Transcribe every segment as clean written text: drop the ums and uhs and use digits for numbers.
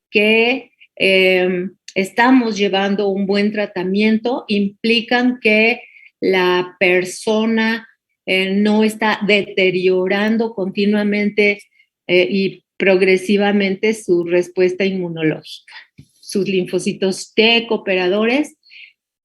que estamos llevando un buen tratamiento, implican que la persona no está deteriorando continuamente y progresivamente su respuesta inmunológica. Sus linfocitos T cooperadores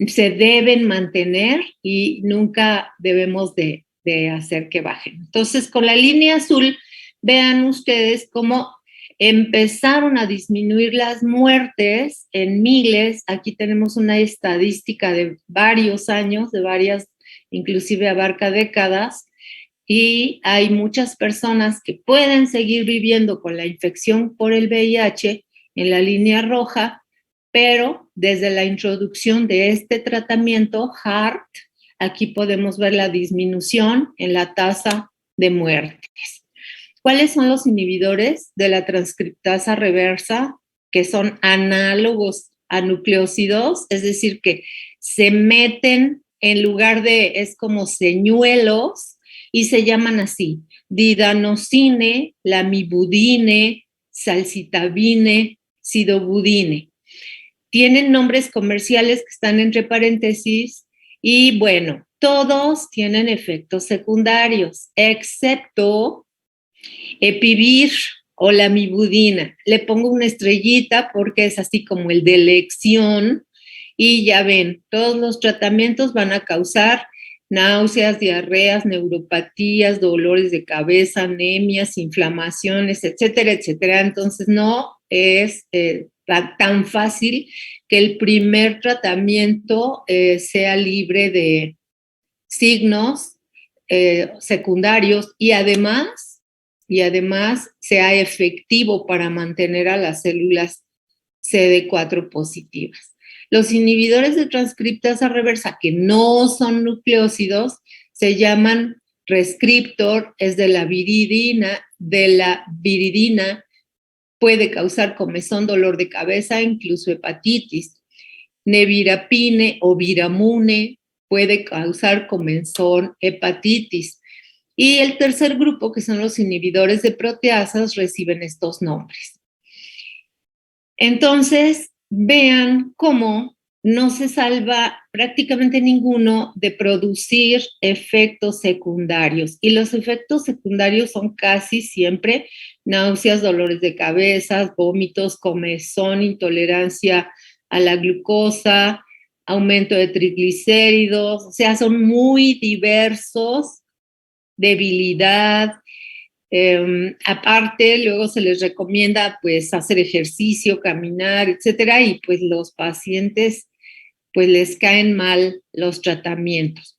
se deben mantener y nunca debemos de hacer que bajen. Entonces, con la línea azul, vean ustedes cómo empezaron a disminuir las muertes en miles. Aquí tenemos una estadística de varios años, de varias, inclusive abarca décadas, y hay muchas personas que pueden seguir viviendo con la infección por el VIH en la línea roja, pero desde la introducción de este tratamiento HAART, aquí podemos ver la disminución en la tasa de muertes. ¿Cuáles son los inhibidores de la transcriptasa reversa? Que son análogos a nucleósidos, es decir, que se meten en lugar de, es como señuelos, y se llaman así: didanosine, lamivudine, salcitabine, sidobudine. Tienen nombres comerciales que están entre paréntesis y bueno, todos tienen efectos secundarios, excepto Epivir o lamivudina. Le pongo una estrellita porque es así como el de elección y ya ven, todos los tratamientos van a causar náuseas, diarreas, neuropatías, dolores de cabeza, anemias, inflamaciones, etcétera, etcétera. Entonces no es tan fácil que el primer tratamiento sea libre de signos secundarios y además sea efectivo para mantener a las células CD4 positivas. Los inhibidores de transcriptasa reversa que no son nucleósidos se llaman Rescriptor, es de la viridina, puede causar comezón, dolor de cabeza, incluso hepatitis. Nevirapine o viramune puede causar comezón, hepatitis. Y el tercer grupo, que son los inhibidores de proteasas, reciben estos nombres. Entonces, vean cómo no se salva prácticamente ninguno de producir efectos secundarios. Y los efectos secundarios son casi siempre náuseas, dolores de cabeza, vómitos, comezón, intolerancia a la glucosa, aumento de triglicéridos, o sea, son muy diversos, debilidad. Aparte, luego se les recomienda pues hacer ejercicio, caminar, etcétera, y pues los pacientes pues les caen mal los tratamientos.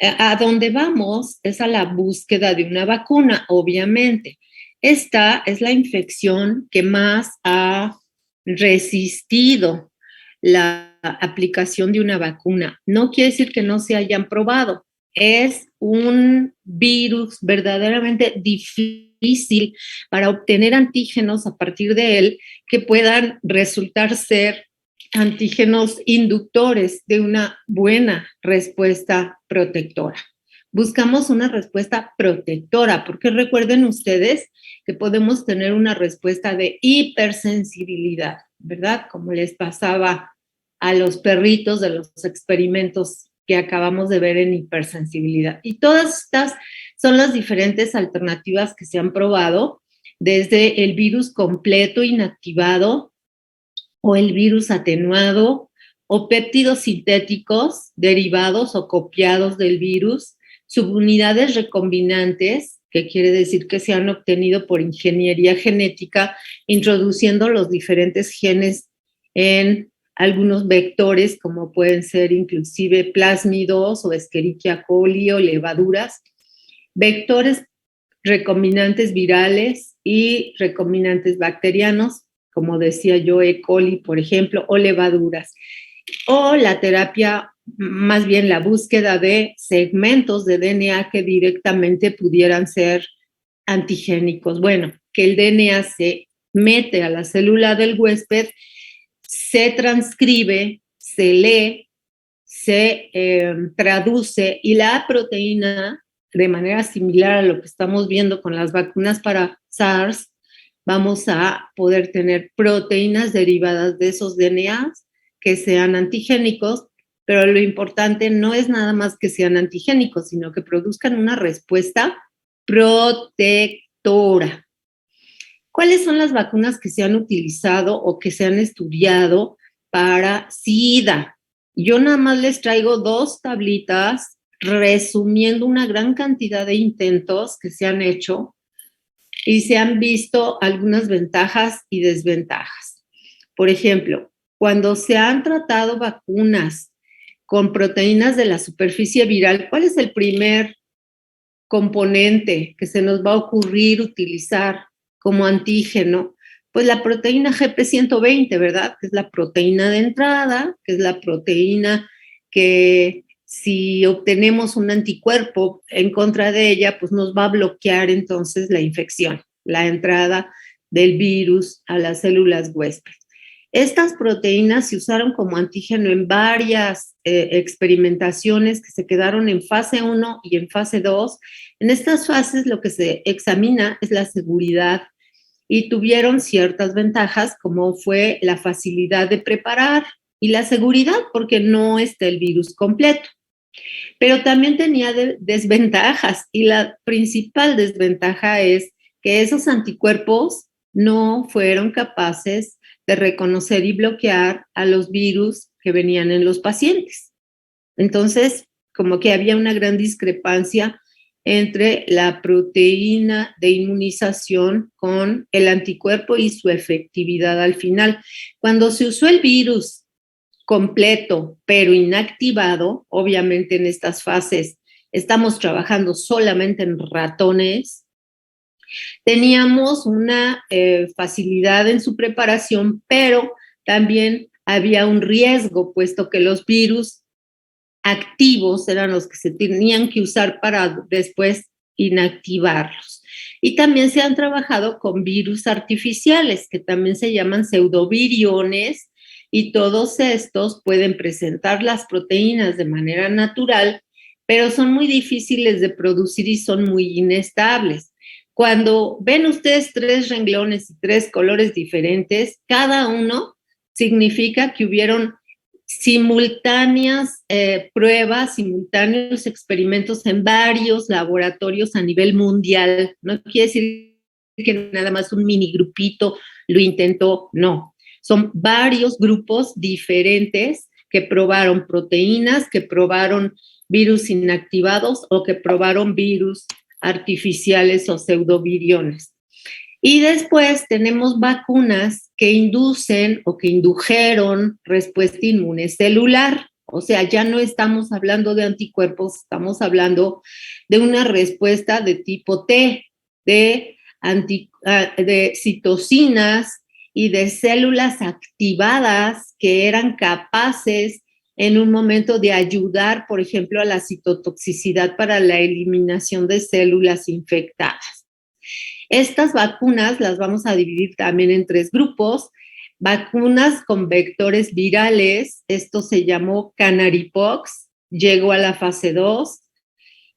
A donde vamos es a la búsqueda de una vacuna, obviamente. Esta es la infección que más ha resistido la aplicación de una vacuna. No quiere decir que no se hayan probado. Es un virus verdaderamente difícil para obtener antígenos a partir de él que puedan resultar ser antígenos inductores de una buena respuesta protectora. Buscamos una respuesta protectora, porque recuerden ustedes que podemos tener una respuesta de hipersensibilidad, ¿verdad? Como les pasaba a los perritos de los experimentos que acabamos de ver en hipersensibilidad. Y todas estas son las diferentes alternativas que se han probado, desde el virus completo inactivado o el virus atenuado o péptidos sintéticos derivados o copiados del virus, subunidades recombinantes, que quiere decir que se han obtenido por ingeniería genética, introduciendo los diferentes genes en algunos vectores, como pueden ser inclusive plásmidos o Escherichia coli o levaduras, vectores recombinantes virales y recombinantes bacterianos, como decía yo, E. coli, por ejemplo, o levaduras. O la terapia, más bien la búsqueda de segmentos de DNA que directamente pudieran ser antigénicos. Bueno, que el DNA se mete a la célula del huésped, se transcribe, se lee, se traduce y la proteína, de manera similar a lo que estamos viendo con las vacunas para SARS, vamos a poder tener proteínas derivadas de esos DNAs que sean antigénicos, pero lo importante no es nada más que sean antigénicos, sino que produzcan una respuesta protectora. ¿Cuáles son las vacunas que se han utilizado o que se han estudiado para SIDA? Yo nada más les traigo 2 tablitas resumiendo una gran cantidad de intentos que se han hecho y se han visto algunas ventajas y desventajas. Por ejemplo, cuando se han tratado vacunas con proteínas de la superficie viral, ¿cuál es el primer componente que se nos va a ocurrir utilizar como antígeno? Pues la proteína GP120, ¿verdad? Que es la proteína de entrada, que es la proteína que si obtenemos un anticuerpo en contra de ella, pues nos va a bloquear entonces la infección, la entrada del virus a las células huésped. Estas proteínas se usaron como antígeno en varias experimentaciones que se quedaron en fase 1 y en fase 2. En estas fases lo que se examina es la seguridad y tuvieron ciertas ventajas como fue la facilidad de preparar y la seguridad porque no está el virus completo. Pero también tenía desventajas y la principal desventaja es que esos anticuerpos no fueron capaces de reconocer y bloquear a los virus que venían en los pacientes. Entonces, como que había una gran discrepancia entre la proteína de inmunización con el anticuerpo y su efectividad al final. Cuando se usó el virus completo, pero inactivado, obviamente en estas fases estamos trabajando solamente en ratones, teníamos una facilidad en su preparación, pero también había un riesgo, puesto que los virus activos eran los que se tenían que usar para después inactivarlos. Y también se han trabajado con virus artificiales, que también se llaman pseudoviriones, y todos estos pueden presentar las proteínas de manera natural, pero son muy difíciles de producir y son muy inestables. Cuando ven ustedes 3 renglones y 3 colores diferentes, cada uno significa que hubieron simultáneas pruebas, simultáneos experimentos en varios laboratorios a nivel mundial. No quiere decir que nada más un mini grupito lo intentó, no. Son varios grupos diferentes que probaron proteínas, que probaron virus inactivados o que probaron virus artificiales o pseudoviriones. Y después tenemos vacunas que inducen o que indujeron respuesta inmune celular. O sea, ya no estamos hablando de anticuerpos, estamos hablando de una respuesta de tipo T, de citocinas y de células activadas que eran capaces en un momento de ayudar, por ejemplo, a la citotoxicidad para la eliminación de células infectadas. Estas vacunas las vamos a dividir también en 3 grupos. Vacunas con vectores virales, esto se llamó Canarypox, llegó a la fase 2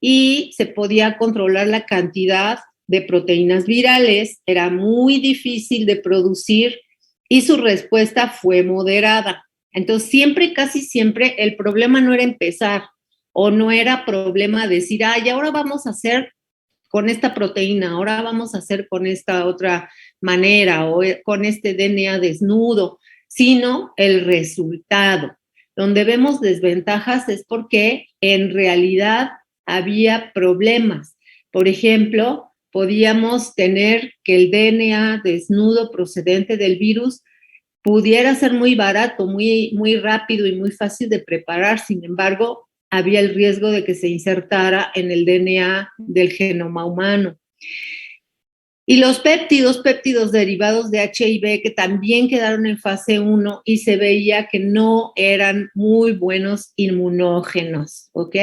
y se podía controlar la cantidad de proteínas virales, era muy difícil de producir y su respuesta fue moderada. Entonces, casi siempre, el problema no era empezar o no era problema decir, ay, ahora vamos a hacer con esta proteína, ahora vamos a hacer con esta otra manera o con este DNA desnudo, sino el resultado. Donde vemos desventajas es porque en realidad había problemas. Por ejemplo, podíamos tener que el DNA desnudo procedente del virus pudiera ser muy barato, muy rápido y muy fácil de preparar. Sin embargo, había el riesgo de que se insertara en el DNA del genoma humano. Y los péptidos derivados de HIV que también quedaron en fase 1 y se veía que no eran muy buenos inmunógenos, ¿ok?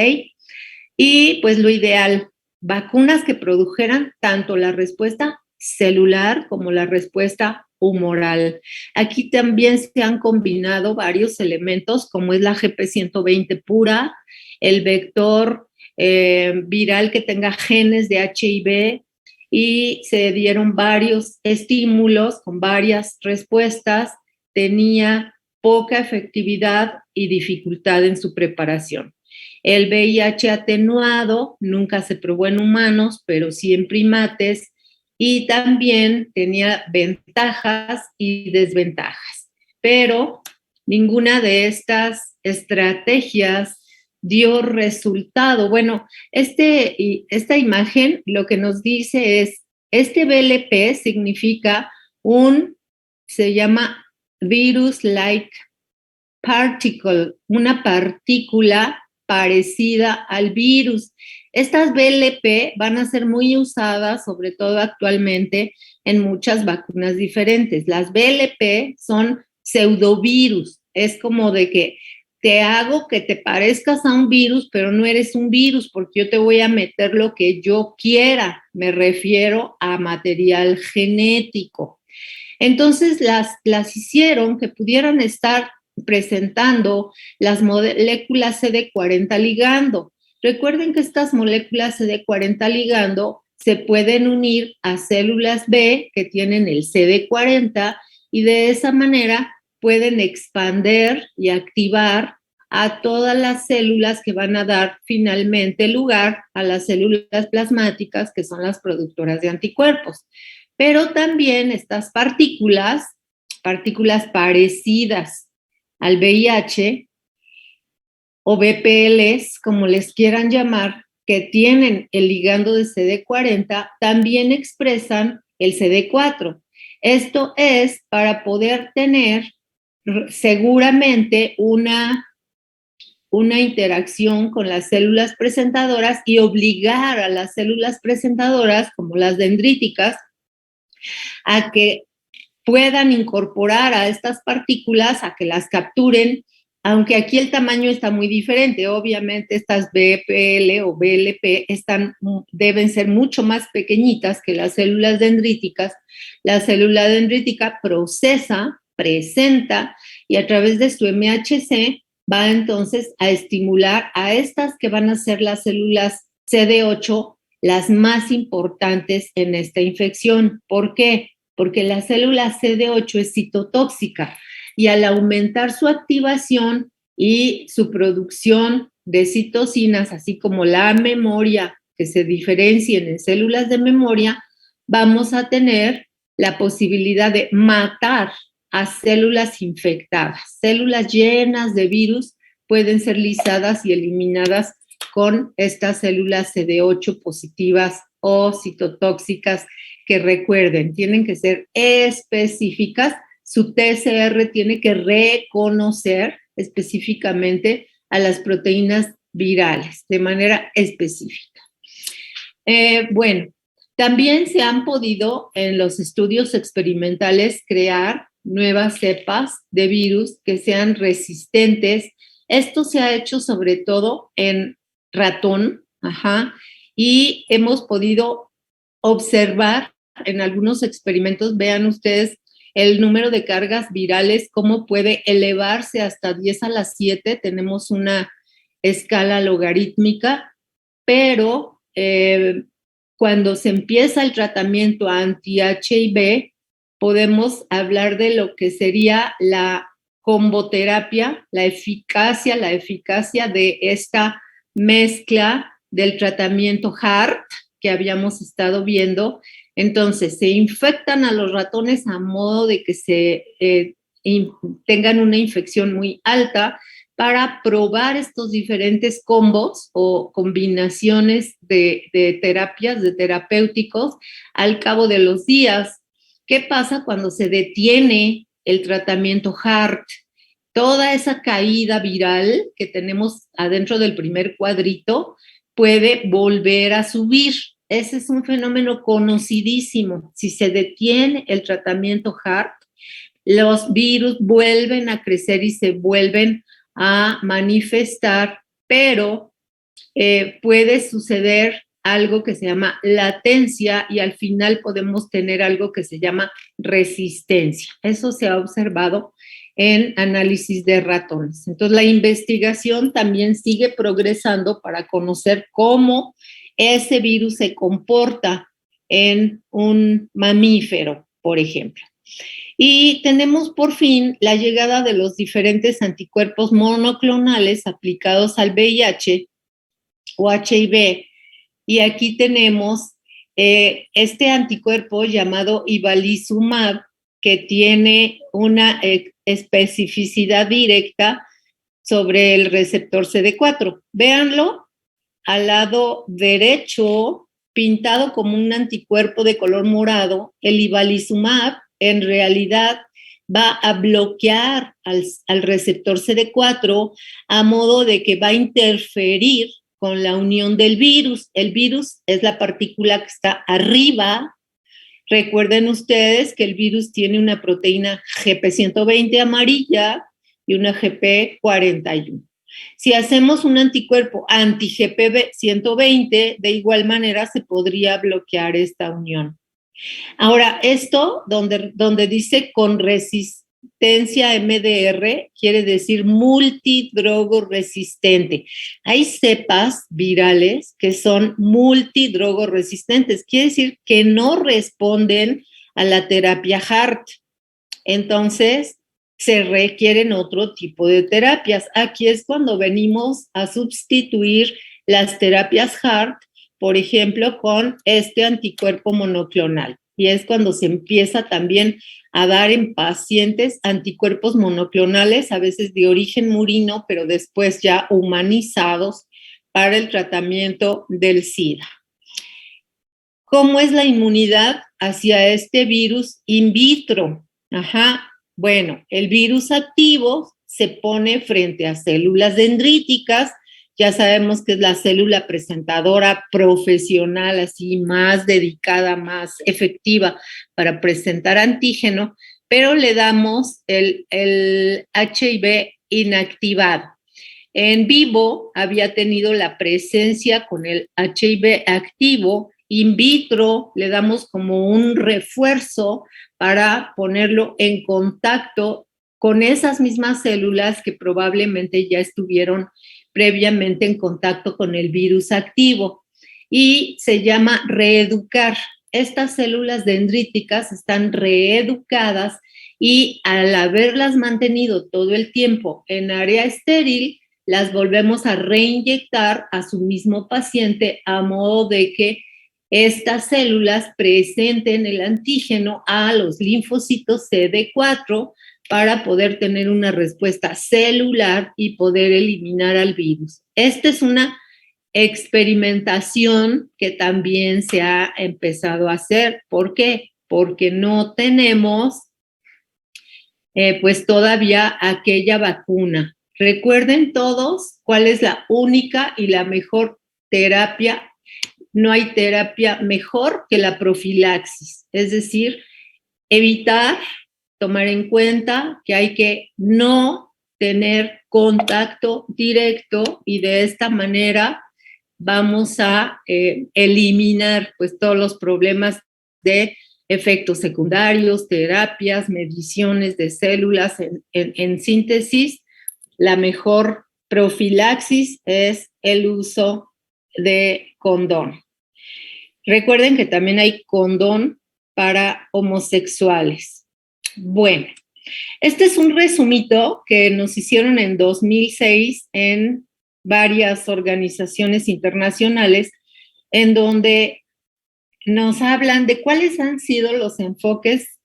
Y pues lo ideal, vacunas que produjeran tanto la respuesta celular como la respuesta humoral. Aquí también se han combinado varios elementos como es la GP120 pura, el vector viral que tenga genes de HIV y se dieron varios estímulos con varias respuestas. Tenía poca efectividad y dificultad en su preparación. El VIH atenuado nunca se probó en humanos, pero sí en primates, y también tenía ventajas y desventajas. Pero ninguna de estas estrategias dio resultado. Bueno, esta imagen lo que nos dice es, este BLP significa se llama virus-like particle, una partícula parecida al virus. Estas BLP van a ser muy usadas, sobre todo actualmente, en muchas vacunas diferentes. Las BLP son pseudovirus, es como de que te hago que te parezcas a un virus, pero no eres un virus porque yo te voy a meter lo que yo quiera. Me refiero a material genético. Entonces las hicieron que pudieran estar presentando las moléculas CD40 ligando. Recuerden que estas moléculas CD40 ligando se pueden unir a células B que tienen el CD40 y de esa manera pueden expander y activar a todas las células que van a dar finalmente lugar a las células plasmáticas que son las productoras de anticuerpos. Pero también estas partículas parecidas al VIH o BPLs, como les quieran llamar, que tienen el ligando de CD40, también expresan el CD4. Esto es para poder tener seguramente una interacción con las células presentadoras y obligar a las células presentadoras, como las dendríticas, a que puedan incorporar a estas partículas, a que las capturen, aunque aquí el tamaño está muy diferente. Obviamente estas BPL o BLP deben ser mucho más pequeñitas que las células dendríticas. La célula dendrítica presenta y a través de su MHC va entonces a estimular a estas que van a ser las células CD8, las más importantes en esta infección. ¿Por qué? Porque la célula CD8 es citotóxica y al aumentar su activación y su producción de citocinas, así como la memoria que se diferencien en células de memoria, vamos a tener la posibilidad de matar a células infectadas. Células llenas de virus pueden ser lisadas y eliminadas con estas células CD8 positivas o citotóxicas, que recuerden, tienen que ser específicas. Su TCR tiene que reconocer específicamente a las proteínas virales de manera específica. Bueno, también se han podido en los estudios experimentales crear nuevas cepas de virus que sean resistentes. Esto se ha hecho sobre todo en ratón, y hemos podido observar en algunos experimentos, vean ustedes el número de cargas virales, cómo puede elevarse hasta 10 a la 7, tenemos una escala logarítmica, pero cuando se empieza el tratamiento anti-HIV, podemos hablar de lo que sería la comboterapia, la eficacia de esta mezcla del tratamiento HAART que habíamos estado viendo. Entonces, se infectan a los ratones a modo de que tengan una infección muy alta para probar estos diferentes combos o combinaciones de terapias, de terapéuticos al cabo de los días. ¿Qué pasa cuando se detiene el tratamiento HAART? Toda esa caída viral que tenemos adentro del primer cuadrito puede volver a subir. Ese es un fenómeno conocidísimo. Si se detiene el tratamiento HAART, los virus vuelven a crecer y se vuelven a manifestar, pero puede suceder algo que se llama latencia y al final podemos tener algo que se llama resistencia. Eso se ha observado en análisis de ratones. Entonces, la investigación también sigue progresando para conocer cómo ese virus se comporta en un mamífero, por ejemplo. Y tenemos por fin la llegada de los diferentes anticuerpos monoclonales aplicados al VIH o HIV. Y aquí tenemos este anticuerpo llamado Ibalizumab, que tiene una especificidad directa sobre el receptor CD4. Véanlo al lado derecho, pintado como un anticuerpo de color morado. El Ibalizumab en realidad va a bloquear al receptor CD4 a modo de que va a interferir con la unión del virus. El virus es la partícula que está arriba. Recuerden ustedes que el virus tiene una proteína GP120 amarilla y una GP41. Si hacemos un anticuerpo anti-GP120, de igual manera se podría bloquear esta unión. Ahora, esto donde dice con resistencia MDR, quiere decir multidrogoresistente. Hay cepas virales que son multidrogoresistentes, quiere decir que no responden a la terapia HAART. Entonces, se requieren otro tipo de terapias. Aquí es cuando venimos a sustituir las terapias HAART, por ejemplo, con este anticuerpo monoclonal. Y es cuando se empieza también a dar en pacientes anticuerpos monoclonales, a veces de origen murino, pero después ya humanizados para el tratamiento del SIDA. ¿Cómo es la inmunidad hacia este virus in vitro? Bueno, el virus activo se pone frente a células dendríticas. Ya sabemos que es la célula presentadora profesional, así más dedicada, más efectiva para presentar antígeno, pero le damos el HIV inactivado. En vivo había tenido la presencia con el HIV activo. In vitro le damos como un refuerzo para ponerlo en contacto con esas mismas células que probablemente ya estuvieron previamente en contacto con el virus activo, y se llama reeducar. Estas células dendríticas están reeducadas y al haberlas mantenido todo el tiempo en área estéril, las volvemos a reinyectar a su mismo paciente a modo de que estas células presenten el antígeno a los linfocitos CD4 para poder tener una respuesta celular y poder eliminar al virus. Esta es una experimentación que también se ha empezado a hacer. ¿Por qué? Porque no tenemos pues todavía aquella vacuna. Recuerden todos cuál es la única y la mejor terapia. No hay terapia mejor que la profilaxis, es decir, evitar, tomar en cuenta que hay que no tener contacto directo, y de esta manera vamos a eliminar pues todos los problemas de efectos secundarios, terapias, mediciones de células. En síntesis, la mejor profilaxis es el uso de condón. Recuerden que también hay condón para homosexuales. Bueno, este es un resumito que nos hicieron en 2006 en varias organizaciones internacionales, en donde nos hablan de cuáles han sido los enfoques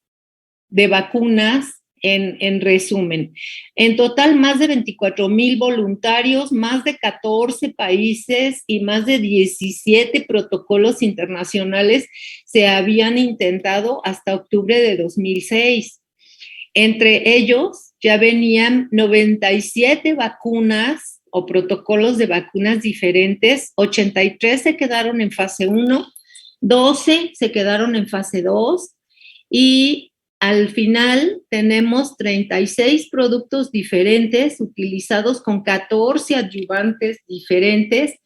de vacunas en resumen. En total, más de 24,000 voluntarios, más de 14 países y más de 17 protocolos internacionales se habían intentado hasta octubre de 2006. Entre ellos ya venían 97 vacunas o protocolos de vacunas diferentes, 83 se quedaron en fase 1, 12 se quedaron en fase 2 y al final tenemos 36 productos diferentes utilizados con 14 adyuvantes diferentes.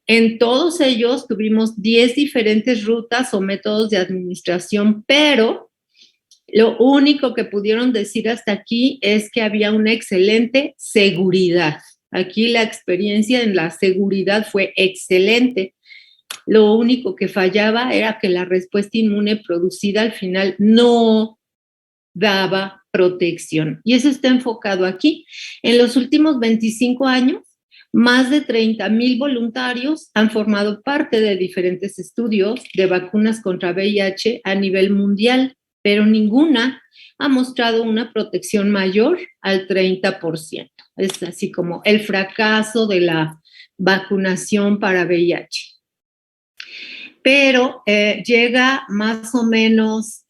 En todos ellos tuvimos 10 diferentes rutas o métodos de administración, pero lo único que pudieron decir hasta aquí es que había una excelente seguridad. Aquí la experiencia en la seguridad fue excelente. Lo único que fallaba era que la respuesta inmune producida al final no daba protección. Y eso está enfocado aquí. En los últimos 25 años, más de 30,000 voluntarios han formado parte de diferentes estudios de vacunas contra VIH a nivel mundial, pero ninguna ha mostrado una protección mayor al 30%. Es así como el fracaso de la vacunación para VIH. Pero llega más o menos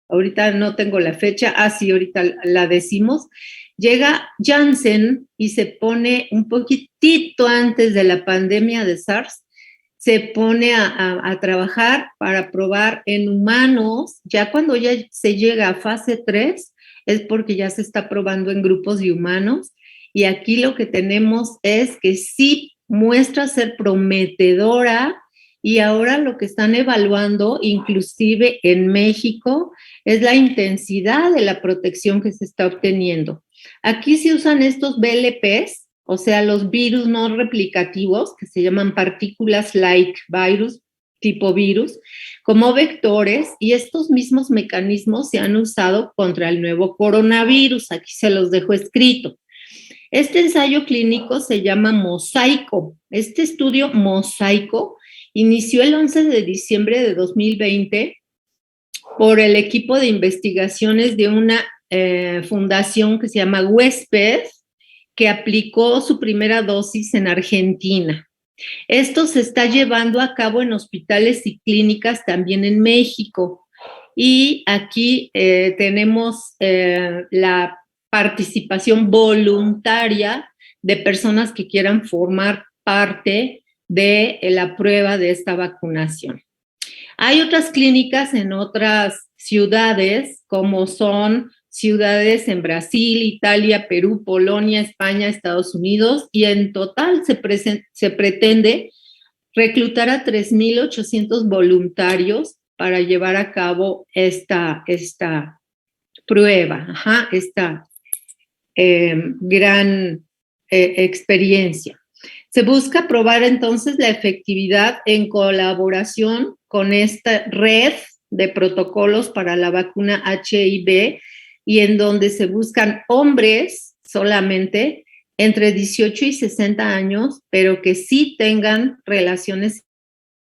ahorita no tengo la fecha, sí, ahorita la decimos, llega Janssen y se pone un poquitito antes de la pandemia de SARS, se pone a trabajar para probar en humanos. Ya cuando ya se llega a fase 3 es porque ya se está probando en grupos de humanos, y aquí lo que tenemos es que sí muestra ser prometedora, y ahora lo que están evaluando, inclusive en México, es la intensidad de la protección que se está obteniendo. Aquí se usan estos VLPs, o sea, los virus no replicativos, que se llaman partículas like virus, tipo virus, como vectores, y estos mismos mecanismos se han usado contra el nuevo coronavirus. Aquí se los dejo escrito. Este ensayo clínico se llama Mosaico. Este estudio Mosaico inició el 11 de diciembre de 2020 por el equipo de investigaciones de una fundación que se llama Huésped, que aplicó su primera dosis en Argentina. Esto se está llevando a cabo en hospitales y clínicas también en México. Y aquí tenemos la participación voluntaria de personas que quieran formar parte de la prueba de esta vacunación. Hay otras clínicas en otras ciudades, como son ciudades en Brasil, Italia, Perú, Polonia, España, Estados Unidos, y en total se pretende reclutar a 3,800 voluntarios para llevar a cabo esta prueba, esta gran experiencia. Se busca probar entonces la efectividad en colaboración con esta red de protocolos para la vacuna HIV, y en donde se buscan hombres solamente entre 18 y 60 años, pero que sí tengan relaciones